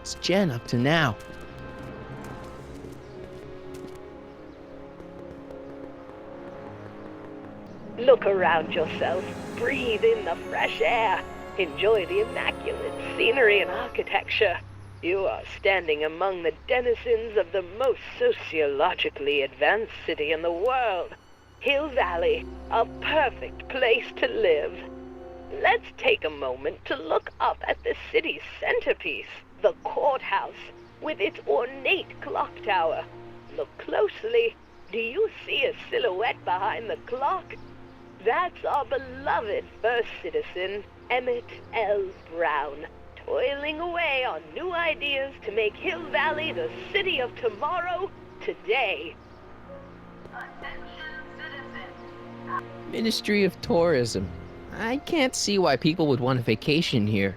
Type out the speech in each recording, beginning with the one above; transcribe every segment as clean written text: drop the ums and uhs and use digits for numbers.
What's Jen up to now? Look around yourself, breathe in the fresh air, enjoy the immaculate scenery and architecture. You are standing among the denizens of the most sociologically advanced city in the world. Hill Valley, a perfect place to live. Let's take a moment to look up at the city's centerpiece, the courthouse, with its ornate clock tower. Look closely. Do you see a silhouette behind the clock? That's our beloved first citizen, Emmett L. Brown, toiling away on new ideas to make Hill Valley the city of tomorrow, today. Attention citizens. Ministry of Tourism. I can't see why people would want a vacation here.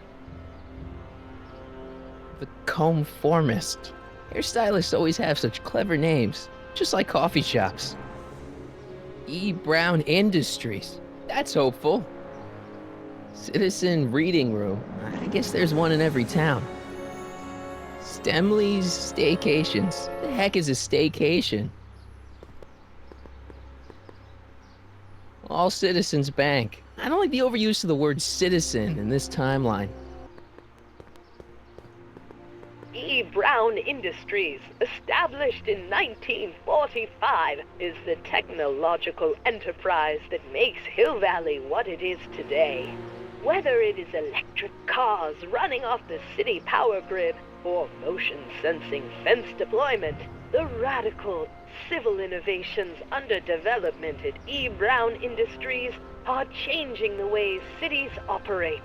The Comformist. Hairstylists always have such clever names, just like coffee shops. E. Brown Industries. That's hopeful. Citizen Reading Room. I guess there's one in every town. Stemley's Staycations. The heck is a staycation? All Citizens Bank. I don't like the overuse of the word citizen in this timeline. E. Brown Industries, established in 1945, is the technological enterprise that makes Hill Valley what it is today. Whether it is electric cars running off the city power grid or motion-sensing fence deployment, the radical civil innovations under development at E. Brown Industries are changing the ways cities operate.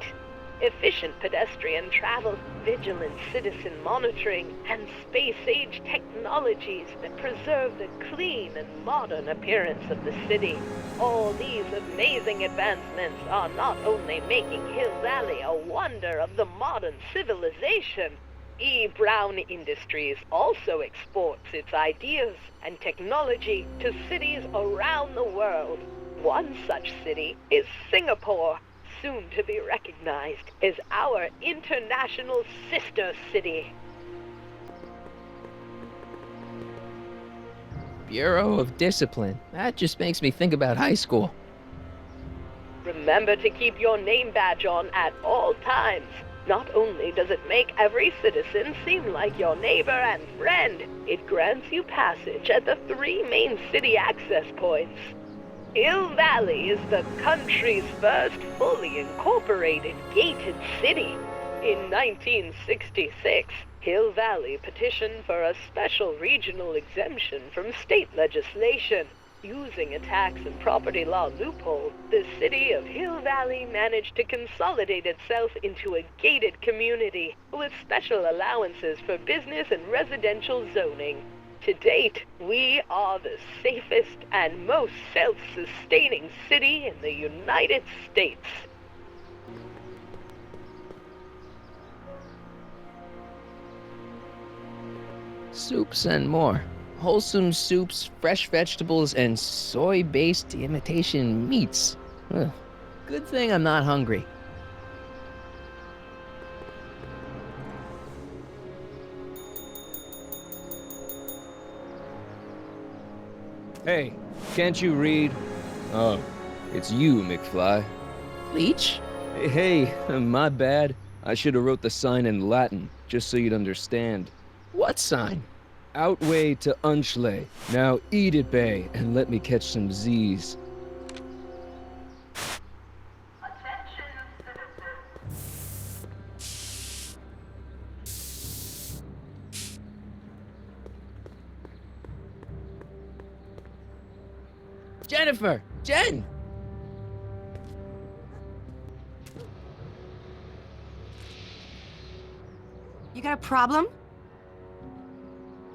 Efficient pedestrian travel, vigilant citizen monitoring, and space-age technologies that preserve the clean and modern appearance of the city. All these amazing advancements are not only making Hill Valley a wonder of the modern civilization. E. Brown Industries also exports its ideas and technology to cities around the world. One such city is Singapore, soon to be recognized as our international sister city. Bureau of Discipline. That just makes me think about high school. Remember to keep your name badge on at all times. Not only does it make every citizen seem like your neighbor and friend, it grants you passage at the 3 main city access points. Hill Valley is the country's first fully incorporated gated city. In 1966, Hill Valley petitioned for a special regional exemption from state legislation. Using a tax and property law loophole, the city of Hill Valley managed to consolidate itself into a gated community with special allowances for business and residential zoning. To date, we are the safest and most self-sustaining city in the United States. Soups and more. Wholesome soups, fresh vegetables, and soy-based imitation meats. Ugh. Good thing I'm not hungry. Hey, can't you read? Oh, it's you, McFly. Leech? Hey, my bad. I should have wrote the sign in Latin, just so you'd understand. What sign? Outway to Unchley. Now eat it, Bay, and let me catch some Z's. Attention citizens. Jennifer! Jen! You got a problem?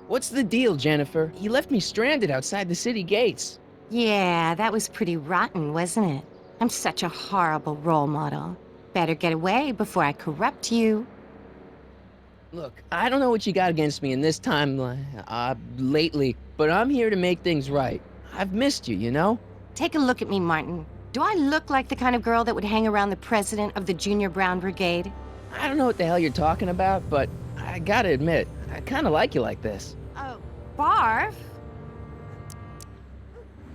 What's the deal, Jennifer? You left me stranded outside the city gates. Yeah, that was pretty rotten, wasn't it? I'm such a horrible role model. Better get away before I corrupt you. Look, I don't know what you got against me in this time, lately, but I'm here to make things right. I've missed you, you know? Take a look at me, Martin. Do I look like the kind of girl that would hang around the president of the Junior Brown Brigade? I don't know what the hell you're talking about, but I gotta admit, I kinda like you like this. Oh, barf?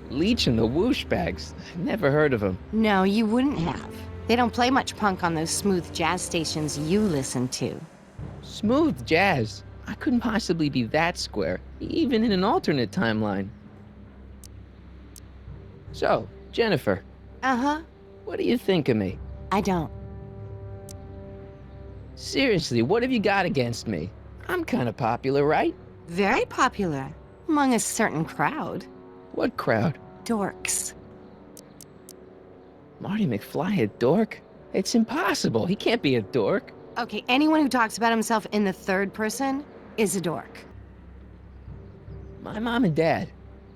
Leech and the Whoosh Bags. Never heard of them. No, you wouldn't have. They don't play much punk on those smooth jazz stations you listen to. Smooth jazz. I couldn't possibly be that square, even in an alternate timeline. So, Jennifer, Uh-huh. what do you think of me? I don't. Seriously, what have you got against me? I'm kinda popular, right? Very popular. Among a certain crowd. What crowd? Dorks. Marty McFly a dork? It's impossible. He can't be a dork. Okay, anyone who talks about himself in the third person is a dork. My mom and dad,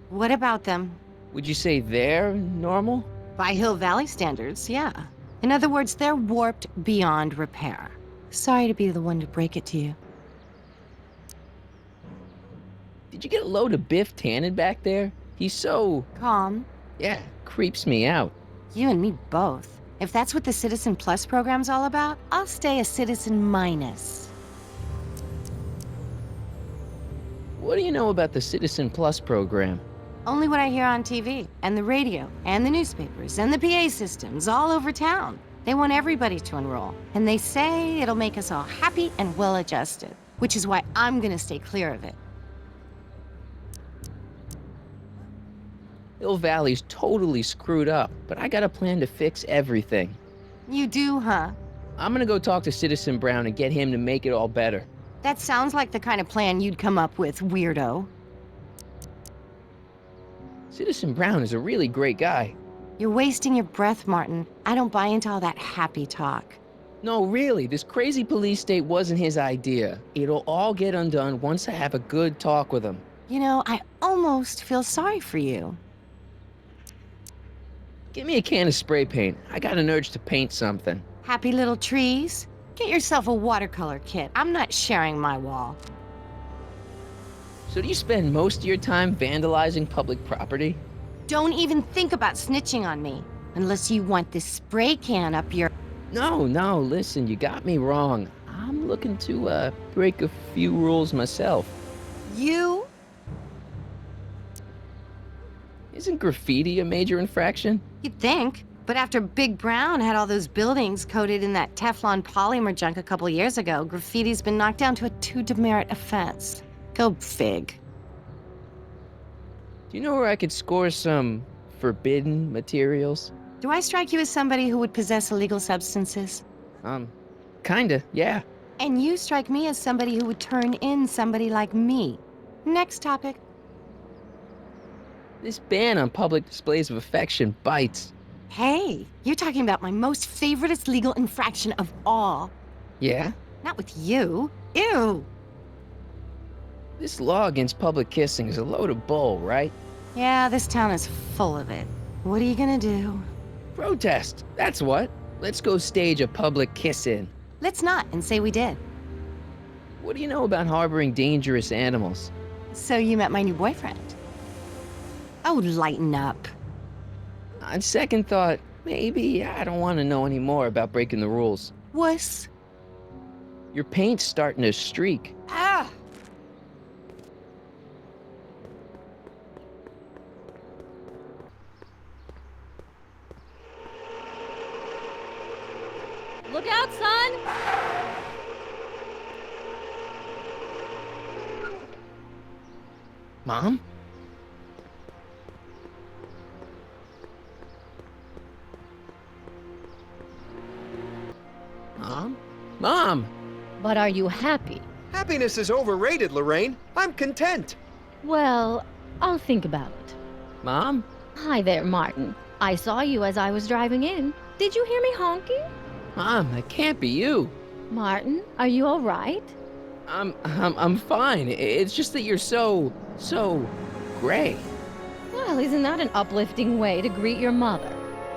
What about them? would you say they're normal? By Hill Valley standards, yeah. In other words, they're warped beyond repair. Sorry to be the one to break it to you. Did you get a load of Biff Tannen back there? He's so, Calm. yeah, creeps me out. You and me both. If that's what the Citizen Plus program's all about, I'll stay a Citizen Minus. What do you know about the Citizen Plus program? Only what I hear on TV, and the radio, and the newspapers, and the PA systems all over town. They want everybody to enroll, and they say it'll make us all happy and well-adjusted, which is why I'm gonna stay clear of it. Hill Valley's totally screwed up, but I got a plan to fix everything. You do, huh? I'm gonna go talk to Citizen Brown and get him to make it all better. That sounds like the kind of plan you'd come up with, weirdo. Citizen Brown is a really great guy. You're wasting your breath, Martin. I don't buy into all that happy talk. No, really, this crazy police state wasn't his idea. It'll all get undone once I have a good talk with him. You know, I almost feel sorry for you. Give me a can of spray paint. I got an urge to paint something. Happy little trees? Get yourself a watercolor kit. I'm not sharing my wall. So do you spend most of your time vandalizing public property? Don't even think about snitching on me. Unless you want this spray can up your... No, listen, you got me wrong. I'm looking to, break a few rules myself. You? Isn't graffiti a major infraction? You'd think. But after Big Brown had all those buildings coated in that Teflon polymer junk a couple years ago, graffiti's been knocked down to a 2 demerit offense. Go fig. Do you know where I could score some forbidden materials? Do I strike you as somebody who would possess illegal substances? Kinda, yeah. And you strike me as somebody who would turn in somebody like me. Next topic. This ban on public displays of affection bites. Hey, you're talking about my most favoriteest legal infraction of all. Yeah? Not with you. Ew. This law against public kissing is a load of bull, right? Yeah, this town is full of it. What are you gonna do? Protest, that's what. Let's go stage a public kiss-in. Let's not and say we did. What do you know about harboring dangerous animals? So you met my new boyfriend. Oh, lighten up. On second thought, maybe I don't want to know any more about breaking the rules. Wuss. Your paint's starting to streak. Ah! Look out, son! Mom? Mom? Mom! But are you happy? Happiness is overrated, Lorraine. I'm content. Well, I'll think about it. Mom? Hi there, Martin. I saw you as I was driving in. Did you hear me honking? Mom, that can't be you. Martin, are you all right? I'm fine. It's just that you're so gray. Well, isn't that an uplifting way to greet your mother?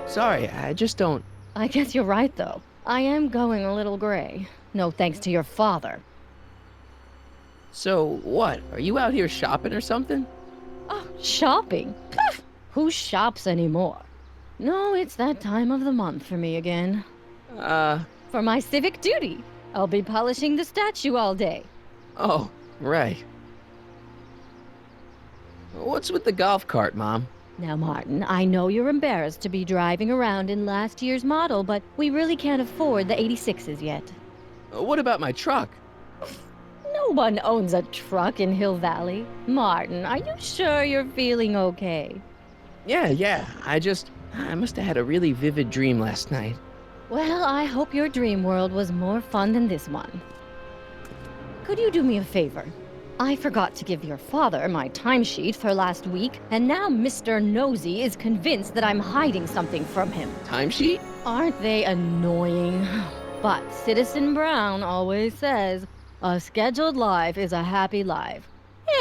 Sorry, I just don't. I guess you're right, though. I am going a little gray. No thanks to your father. So, what? Are you out here shopping or something? Oh, shopping? Pff, who shops anymore? No, it's that time of the month for me again. For my civic duty. I'll be polishing the statue all day. Oh, right. What's with the golf cart, Mom? Now, Martin, I know you're embarrassed to be driving around in last year's model, but we really can't afford the 86s yet. What about my truck? No one owns a truck in Hill Valley. Martin, are you sure you're feeling okay? Yeah. I must have had a really vivid dream last night. Well, I hope your dream world was more fun than this one. Could you do me a favor? I forgot to give your father my timesheet for last week, and now Mr. Nosy is convinced that I'm hiding something from him. Timesheet? Aren't they annoying? But Citizen Brown always says, a scheduled life is a happy life.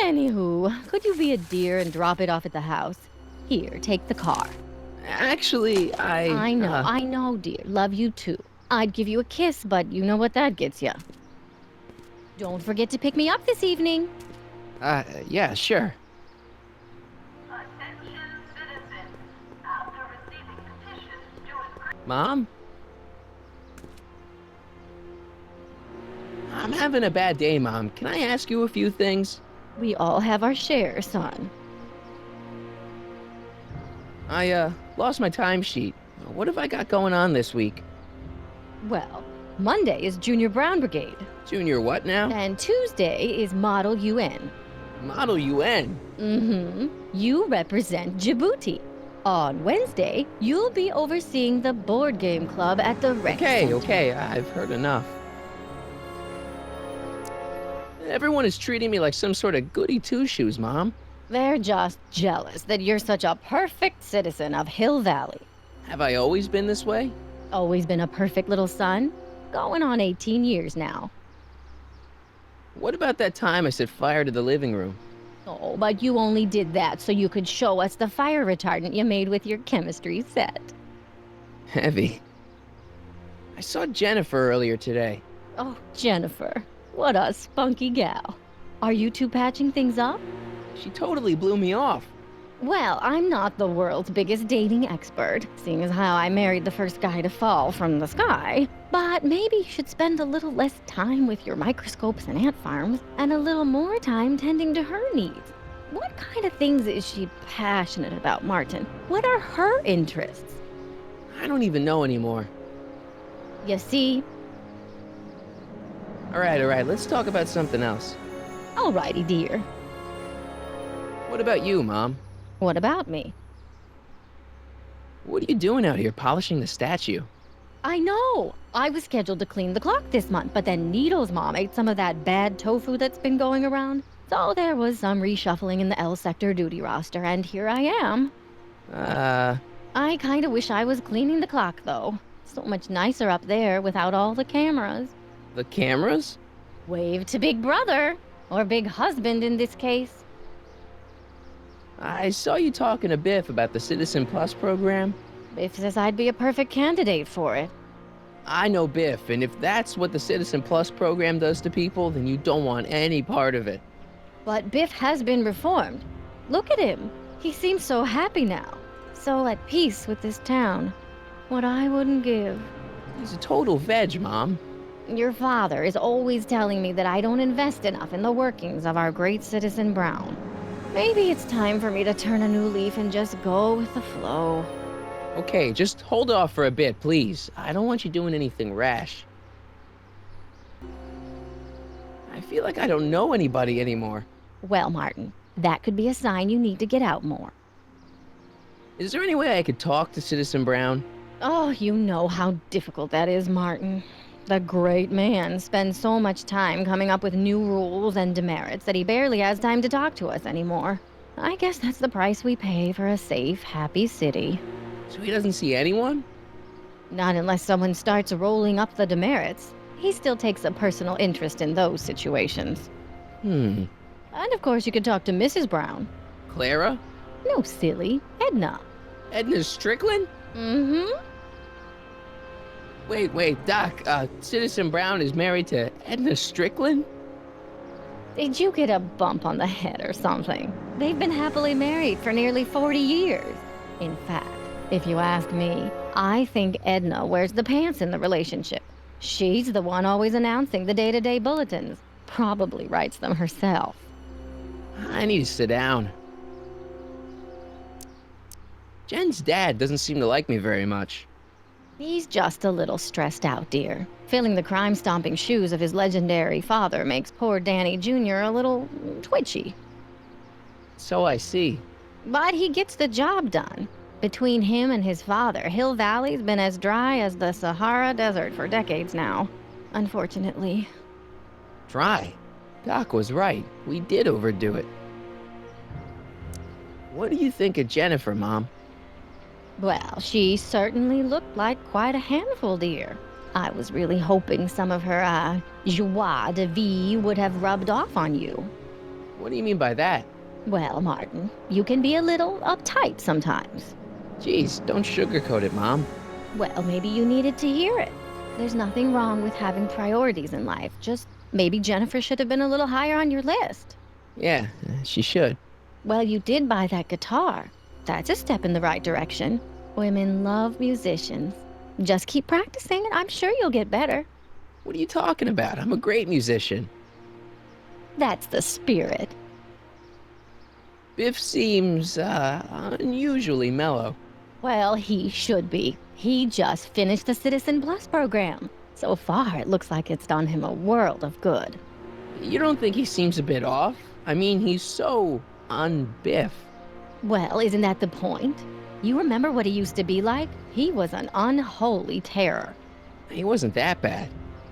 Anywho, could you be a dear and drop it off at the house? Here, take the car. Actually, I know, dear. Love you too. I'd give you a kiss, but you know what that gets ya. Don't forget to pick me up this evening. Yeah, sure. Attention citizens. After receiving petitions to increase Mom? I'm having a bad day, Mom. Can I ask you a few things? We all have our share, son. I, lost my timesheet. What have I got going on this week? Well, Monday is Junior Brown Brigade, Junior what now? and Tuesday is Model UN. Model UN. Mm-hmm. You represent Djibouti. On Wednesday, you'll be overseeing the board game club at the rec center. Okay, I've heard enough. Everyone is treating me like some sort of goody two-shoes, Mom. They're just jealous that you're such a perfect citizen of Hill Valley. Have I always been this way? Always been a perfect little son. Going on 18 years now. What about that time I set fire to the living room? Oh, but you only did that so you could show us the fire retardant you made with your chemistry set. Heavy. I saw Jennifer earlier today. Oh, Jennifer. What a spunky gal. Are you two patching things up? She totally blew me off. Well, I'm not the world's biggest dating expert, seeing as how I married the first guy to fall from the sky. But maybe you should spend a little less time with your microscopes and ant farms, and a little more time tending to her needs. What kind of things is she passionate about, Martin? What are her interests? I don't even know anymore. You see? All right, let's talk about something else. Alrighty, dear. What about you, Mom? What about me? What are you doing out here polishing the statue? I know! I was scheduled to clean the clock this month, but then Needle's mom ate some of that bad tofu that's been going around. So there was some reshuffling in the L sector duty roster, and here I am. I kinda wish I was cleaning the clock, though. So much nicer up there without all the cameras. The cameras? Wave to Big Brother, or Big Husband in this case. I saw you talking to Biff about the Citizen Plus program. Biff says I'd be a perfect candidate for it. I know Biff, and if that's what the Citizen Plus program does to people, then you don't want any part of it. But Biff has been reformed. Look at him. He seems so happy now. So at peace with this town. What I wouldn't give. He's a total veg, Mom. Your father is always telling me that I don't invest enough in the workings of our great Citizen Brown. Maybe it's time for me to turn a new leaf and just go with the flow. Okay, just hold off for a bit, please. I don't want you doing anything rash. I feel like I don't know anybody anymore. Well, Martin, that could be a sign you need to get out more. Is there any way I could talk to Citizen Brown? Oh, you know how difficult that is, Martin. The great man spends so much time coming up with new rules and demerits that he barely has time to talk to us anymore. I guess that's the price we pay for a safe, happy city. So he doesn't see anyone? Not unless someone starts rolling up the demerits. He still takes a personal interest in those situations. And of course you could talk to Mrs. Brown. Clara? No, silly. Edna. Edna Strickland? Mm-hmm. Wait, Doc, Citizen Brown is married to Edna Strickland? Did you get a bump on the head or something? They've been happily married for nearly 40 years. In fact, if you ask me, I think Edna wears the pants in the relationship. She's the one always announcing the day-to-day bulletins. Probably writes them herself. I need to sit down. Jen's dad doesn't seem to like me very much. He's just a little stressed out, dear. Filling the crime-stomping shoes of his legendary father makes poor Danny Jr. a little twitchy. So I see. But he gets the job done. Between him and his father, Hill Valley's been as dry as the Sahara Desert for decades now. Unfortunately. Dry. Doc was right. We did overdo it. What do you think of Jennifer, Mom? Well, she certainly looked like quite a handful, dear. I was really hoping some of her, joie de vivre would have rubbed off on you. What do you mean by that? Well, Martin, you can be a little uptight sometimes. Jeez, don't sugarcoat it, Mom. Well, maybe you needed to hear it. There's nothing wrong with having priorities in life. Just maybe Jennifer should have been a little higher on your list. Yeah, she should. Well, you did buy that guitar. That's a step in the right direction. Women love musicians. Just keep practicing and I'm sure you'll get better. What are you talking about? I'm a great musician. That's the spirit. Biff seems, unusually mellow. Well, he should be. He just finished the Citizen Plus program. So far, it looks like it's done him a world of good. You don't think he seems a bit off? I mean, he's so un-Biff. Well, isn't that the point? You remember what he used to be like? He was an unholy terror. He wasn't that bad.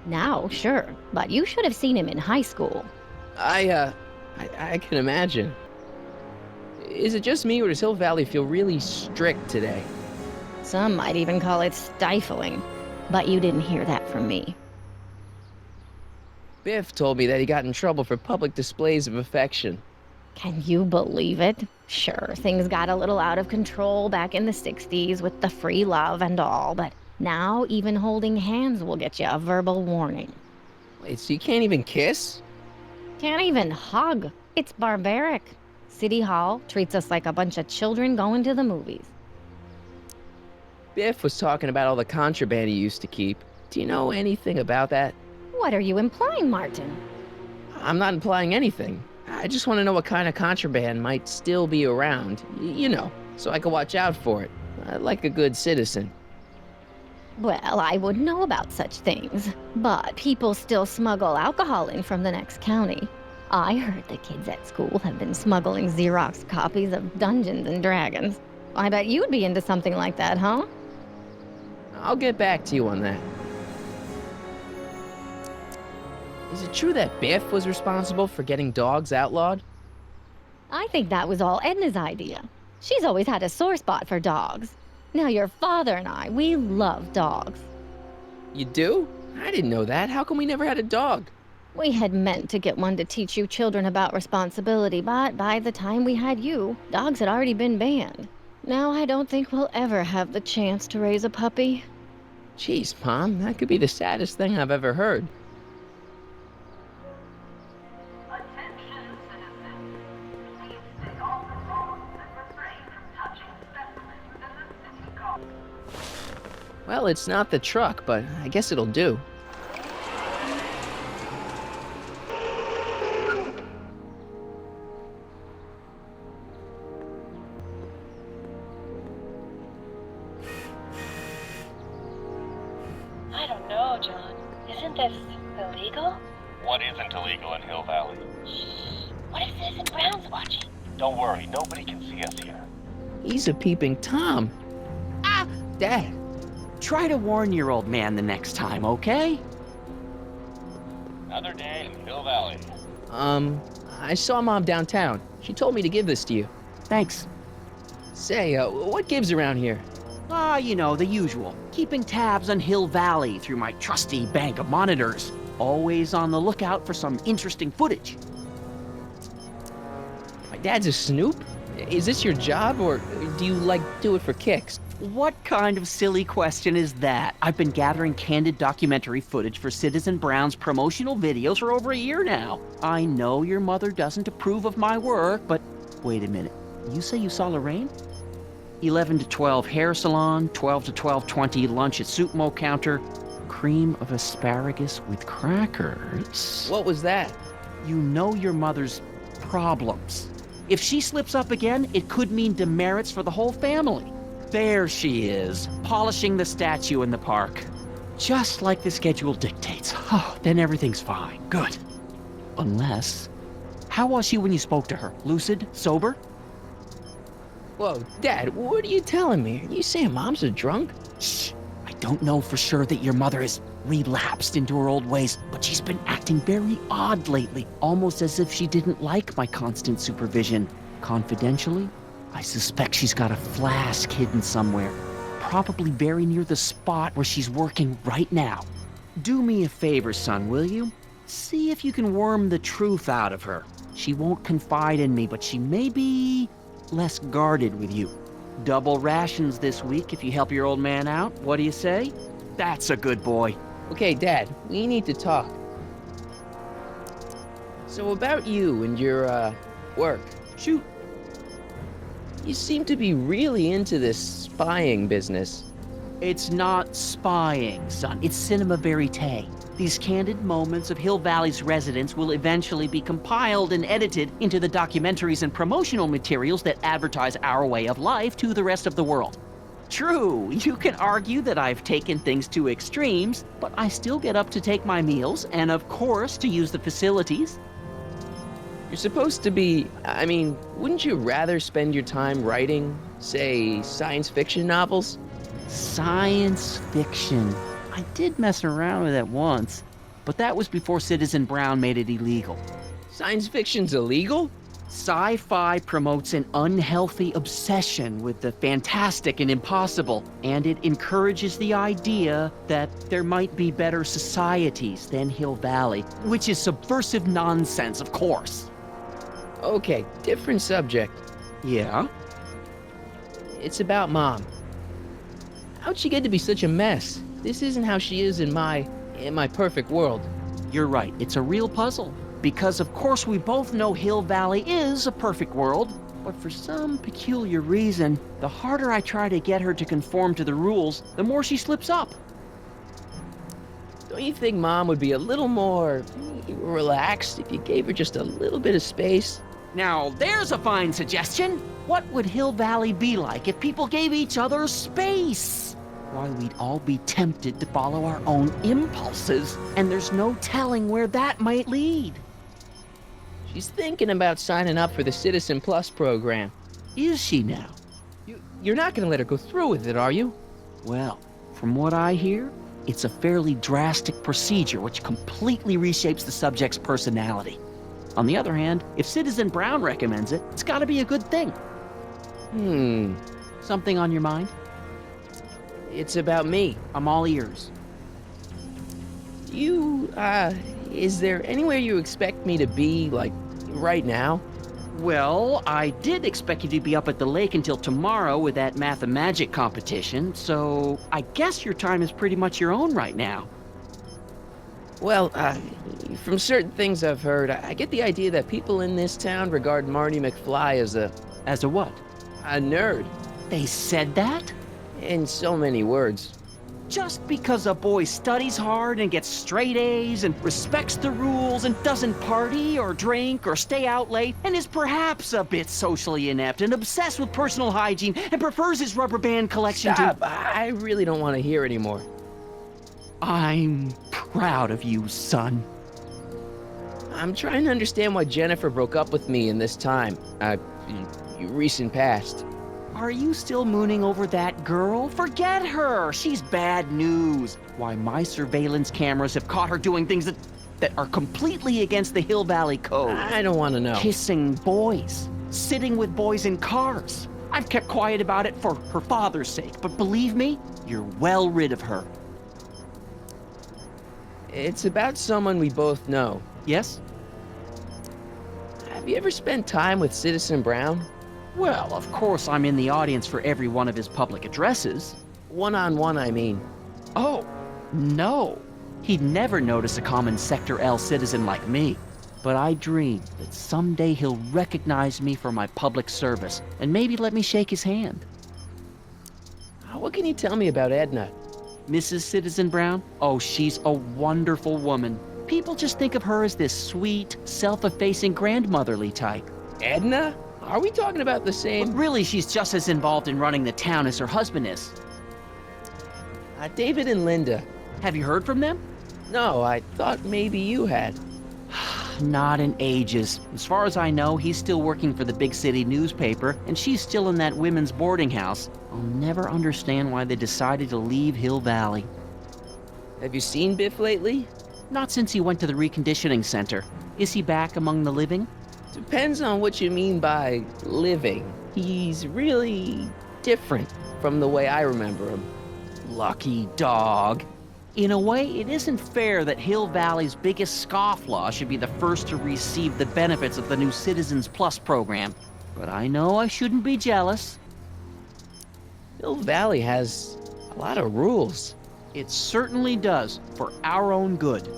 Now, sure, but you should have seen him in high school. I can imagine. Is it just me, or does Hill Valley feel really strict today? Some might even call it stifling. But you didn't hear that from me. Biff told me that he got in trouble for public displays of affection. Can you believe it? Sure, things got a little out of control back in the 60s with the free love and all, but now even holding hands will get you a verbal warning. Wait, so you can't even kiss? Can't even hug. It's barbaric. City Hall treats us like a bunch of children going to the movies. Biff was talking about all the contraband he used to keep. Do you know anything about that? What are you implying, Martin? I'm not implying anything. I just want to know what kind of contraband might still be around. You know, so I can watch out for it. Like a good citizen. Well, I wouldn't know about such things, but people still smuggle alcohol in from the next county. I heard the kids at school have been smuggling Xerox copies of Dungeons and Dragons. I bet you'd be into something like that, huh? I'll get back to you on that. Is it true that Biff was responsible for getting dogs outlawed? I think that was all Edna's idea. She's always had a sore spot for dogs. Now your father and I, we love dogs. You do? I didn't know that. How come we never had a dog? We had meant to get one to teach you children about responsibility, but by the time we had you, dogs had already been banned. Now I don't think we'll ever have the chance to raise a puppy. Jeez, Mom, that could be the saddest thing I've ever heard. Attention, citizens. Please take off the phones and refrain from touching specimens within the city guard. Well, it's not the truck, but I guess it'll do. I don't know, John. Isn't this illegal? What isn't illegal in Hill Valley? What if Citizen Brown's watching? Don't worry, nobody can see us here. He's a peeping Tom. Ah! Dad. Try to warn your old man the next time, okay? Another day in Hill Valley. I saw Mom downtown. She told me to give this to you. Thanks. Say, what gives around here? Ah, you know, the usual. Keeping tabs on Hill Valley through my trusty bank of monitors. Always on the lookout for some interesting footage. My dad's a snoop? Is this your job, or do you, do it for kicks? What kind of silly question is that? I've been gathering candid documentary footage for Citizen Brown's promotional videos for over a year now. I know your mother doesn't approve of my work, but wait a minute. You say you saw Lorraine? 11 to 12 hair salon, 12 to 12:20 lunch at Suitmo counter. cream of asparagus with crackers. What was that? You know your mother's problems. If she slips up again, it could mean demerits for the whole family. There she is, polishing the statue in the park. Just like the schedule dictates. Oh, then everything's fine. Good. Unless... How was she when you spoke to her? Lucid? Sober? Whoa, Dad, what are you telling me? Are you saying Mom's a drunk? Shh. I don't know for sure that your mother has relapsed into her old ways, but she's been acting very odd lately, almost as if she didn't like my constant supervision. Confidentially, I suspect she's got a flask hidden somewhere, probably very near the spot where she's working right now. Do me a favor, son, will you? See if you can worm the truth out of her. She won't confide in me, but she may be less guarded with you. Double rations this week if you help your old man out. What do you say? That's a good boy. Okay, Dad, we need to talk. So about you and your, work. Shoot. You seem to be really into this spying business. It's not spying, son. It's cinema verite. These candid moments of Hill Valley's residents will eventually be compiled and edited into the documentaries and promotional materials that advertise our way of life to the rest of the world. True, you can argue that I've taken things to extremes, but I still get up to take my meals and, of course, to use the facilities. You're supposed to be... I mean, wouldn't you rather spend your time writing, say, science fiction novels? Science fiction. I did mess around with that once, but that was before Citizen Brown made it illegal. Science fiction's illegal? Sci-fi promotes an unhealthy obsession with the fantastic and impossible, and it encourages the idea that there might be better societies than Hill Valley, which is subversive nonsense, of course. Okay, different subject. Yeah? It's about Mom. How'd she get to be such a mess? This isn't how she is in my perfect world. You're right, it's a real puzzle. Because of course we both know Hill Valley is a perfect world, but for some peculiar reason, the harder I try to get her to conform to the rules, the more she slips up. Don't you think Mom would be a little more relaxed if you gave her just a little bit of space? Now, there's a fine suggestion. What would Hill Valley be like if people gave each other space? Why, we'd all be tempted to follow our own impulses, and there's no telling where that might lead. She's thinking about signing up for the Citizen Plus program. Is she now? You're not gonna let her go through with it, are you? Well, from what I hear, it's a fairly drastic procedure which completely reshapes the subject's personality. On the other hand, if Citizen Brown recommends it, it's gotta be a good thing. Something on your mind? It's about me. I'm all ears. Is there anywhere you expect me to be, like, right now? Well, I did expect you to be up at the lake until tomorrow with that Math-O-Magic competition, so I guess your time is pretty much your own right now. Well, from certain things I've heard, I get the idea that people in this town regard Marty McFly as a... As a what? A nerd. They said that? In so many words. Just because a boy studies hard and gets straight A's and respects the rules and doesn't party or drink or stay out late and is perhaps a bit socially inept and obsessed with personal hygiene and prefers his rubber band collection Stop. to... I really don't want to hear anymore. I'm proud of you, son. I'm trying to understand why Jennifer broke up with me in this time. Recent past. Are you still mooning over that girl? Forget her! She's bad news. Why, my surveillance cameras have caught her doing things that are completely against the Hill Valley Code. I don't want to know. Kissing boys. Sitting with boys in cars. I've kept quiet about it for her father's sake, but believe me, you're well rid of her. It's about someone we both know. Yes? Have you ever spent time with Citizen Brown? Well, of course I'm in the audience for every one of his public addresses. One-on-one, I mean. Oh, no. He'd never notice a common Sector L citizen like me. But I dream that someday he'll recognize me for my public service and maybe let me shake his hand. What can you tell me about Edna? Mrs. Citizen Brown? Oh, she's a wonderful woman. People just think of her as this sweet, self-effacing grandmotherly type. Edna? Are we talking about the But same? really, she's just as involved in running the town as her husband is. David and Linda. Have you heard from them? No, I thought maybe you had. Not in ages. As far as I know, he's still working for the big city newspaper, and she's still in that women's boarding house. I'll never understand why they decided to leave Hill Valley. Have you seen Biff lately? Not since he went to the reconditioning center. Is he back among the living? Depends on what you mean by living. He's really different from the way I remember him. Lucky dog. In a way, it isn't fair that Hill Valley's biggest scofflaw should be the first to receive the benefits of the new Citizens Plus program. But I know I shouldn't be jealous. Hill Valley has a lot of rules. It certainly does, for our own good.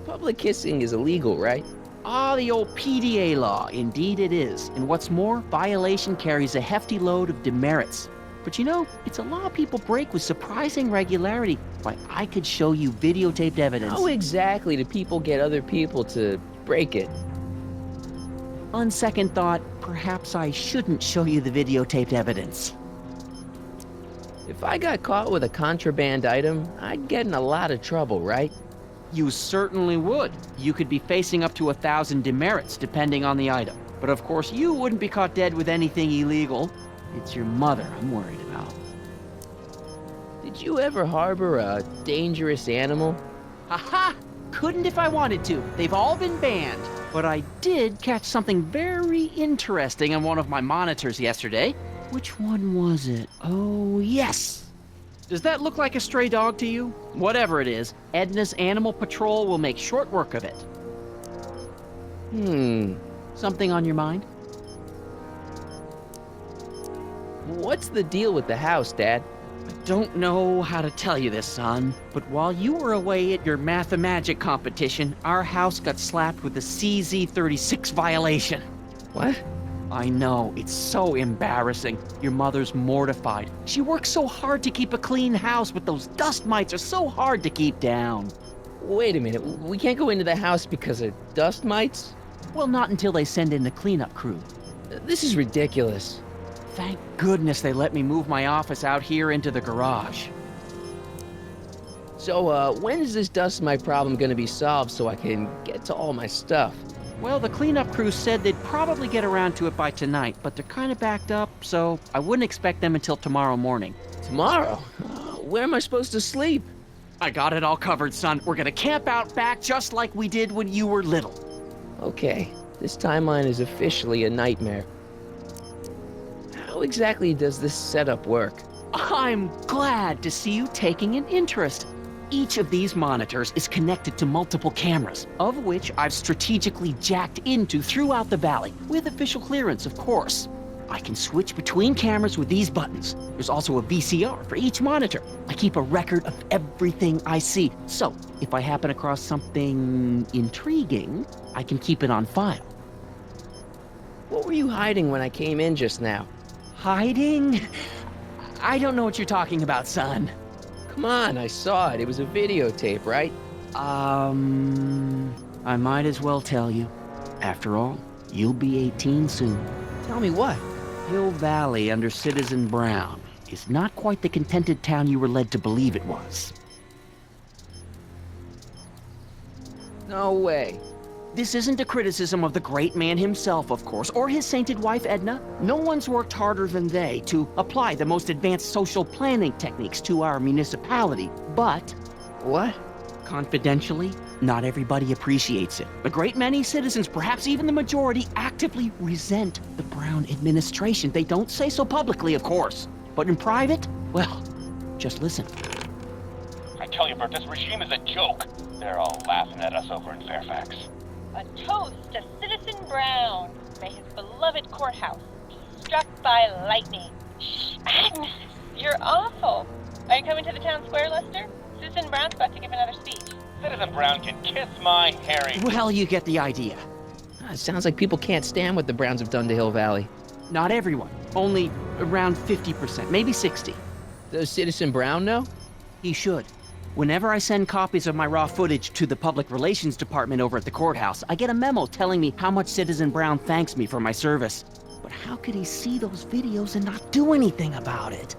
Public kissing is illegal, right? Ah, the old PDA law. Indeed it is. And what's more, violation carries a hefty load of demerits. But you know, it's a law people break with surprising regularity. Why, I could show you videotaped evidence. How exactly do people get other people to break it? On second thought, perhaps I shouldn't show you the videotaped evidence. If I got caught with a contraband item, I'd get in a lot of trouble, right? You certainly would. You could be facing up to 1,000 demerits, depending on the item. But of course, you wouldn't be caught dead with anything illegal. It's your mother I'm worried about. Did you ever harbor a dangerous animal? Haha! Couldn't if I wanted to. They've all been banned. But I did catch something very interesting on one of my monitors yesterday. Which one was it? Oh, yes! Does that look like a stray dog to you? Whatever it is, Edna's Animal Patrol will make short work of it. Something on your mind? What's the deal with the house, Dad? I don't know how to tell you this, son, but while you were away at your Mathemagic competition, our house got slapped with a CZ36 violation. What? I know, it's so embarrassing. Your mother's mortified. She works so hard to keep a clean house, but those dust mites are so hard to keep down. Wait a minute, we can't go into the house because of dust mites? Well, not until they send in the cleanup crew. This is ridiculous. Thank goodness they let me move my office out here into the garage. So, when is this dust mite problem gonna be solved so I can get to all my stuff? Well, the cleanup crew said they'd probably get around to it by tonight, but they're kind of backed up, so I wouldn't expect them until tomorrow morning. Tomorrow? Where am I supposed to sleep? I got it all covered, son. We're gonna camp out back just like we did when you were little. Okay, this timeline is officially a nightmare. How exactly does this setup work? I'm glad to see you taking an interest. Each of these monitors is connected to multiple cameras, of which I've strategically jacked into throughout the valley, with official clearance, of course. I can switch between cameras with these buttons. There's also a VCR for each monitor. I keep a record of everything I see, so if I happen across something intriguing, I can keep it on file. What were you hiding when I came in just now? Hiding? I don't know what you're talking about, son. Come on, I saw it. It was a videotape, right? I might as well tell you. After all, you'll be 18 soon. Tell me what? Hill Valley under Citizen Brown is not quite the contented town you were led to believe it was. No way. This isn't a criticism of the great man himself, of course, or his sainted wife, Edna. No one's worked harder than they to apply the most advanced social planning techniques to our municipality. But, What? confidentially, not everybody appreciates it. A great many citizens, perhaps even the majority, actively resent the Brown administration. They don't say so publicly, of course. But in private, well, just listen. I tell you, Bert, this regime is a joke. They're all laughing at us over in Fairfax. A toast to Citizen Brown. May his beloved courthouse be struck by lightning. Shh, Agnes, you're awful. Are you coming to the town square, Lester? Citizen Brown's about to give another speech. Citizen Brown can kiss my hairy... Well, you get the idea. It sounds like people can't stand what the Browns have done to Hill Valley. Not everyone. Only around 50%, maybe 60. Does Citizen Brown know? He should. Whenever I send copies of my raw footage to the Public Relations Department over at the courthouse, I get a memo telling me how much Citizen Brown thanks me for my service. But how could he see those videos and not do anything about it?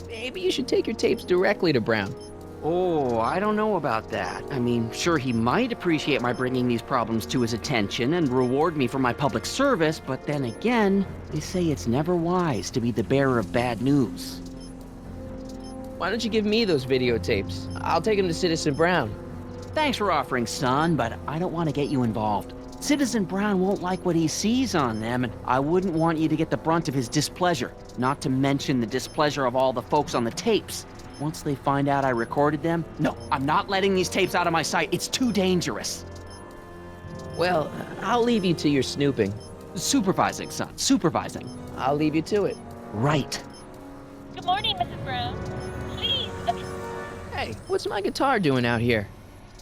Maybe you should take your tapes directly to Brown. Oh, I don't know about that. I mean, sure, he might appreciate my bringing these problems to his attention and reward me for my public service, but then again, they say it's never wise to be the bearer of bad news. Why don't you give me those videotapes? I'll take them to Citizen Brown. Thanks for offering, son, but I don't want to get you involved. Citizen Brown won't like what he sees on them, and I wouldn't want you to get the brunt of his displeasure, not to mention the displeasure of all the folks on the tapes. Once they find out I recorded them, no, I'm not letting these tapes out of my sight. It's too dangerous. Well, I'll leave you to your snooping. Supervising, son, supervising. I'll leave you to it. Right. Good morning, Mrs. Brown. Please, Hey, what's my guitar doing out here?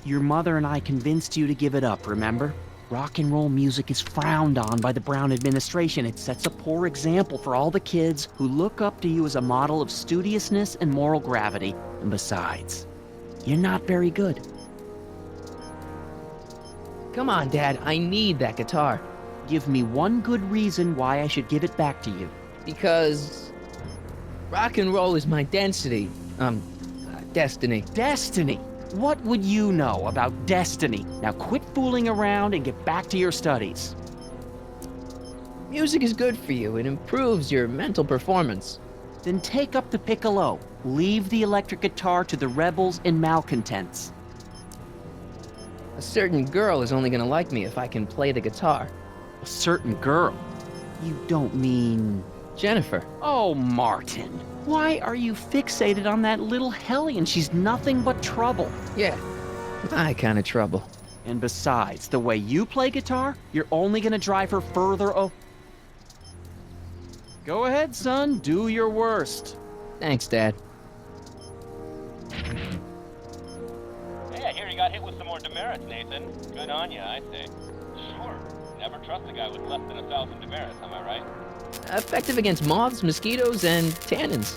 Your mother and I convinced you to give it up, remember? Rock and roll music is frowned on by the Brown administration. It sets a poor example for all the kids who look up to you as a model of studiousness and moral gravity. And besides, you're not very good. Come on, Dad, I need that guitar. Give me one good reason why I should give it back to you. Because rock and roll is my density. Destiny. Destiny? What would you know about destiny? Now quit fooling around and get back to your studies. Music is good for you. It improves your mental performance. Then take up the piccolo. Leave the electric guitar to the rebels and malcontents. A certain girl is only gonna like me if I can play the guitar. A certain girl? You don't mean... Jennifer. Oh, Martin. Why are you fixated on that little hellion? She's nothing but trouble. Yeah, my kind of trouble. And besides, the way you play guitar, you're only gonna drive her further Go ahead, son. Do your worst. Thanks, Dad. Hey, I hear you got hit with some more demerits, Nathan. Good on you, I say. Sure. Never trust a guy with less than 1,000 demerits, am I right? Effective against moths, mosquitoes, and tannins.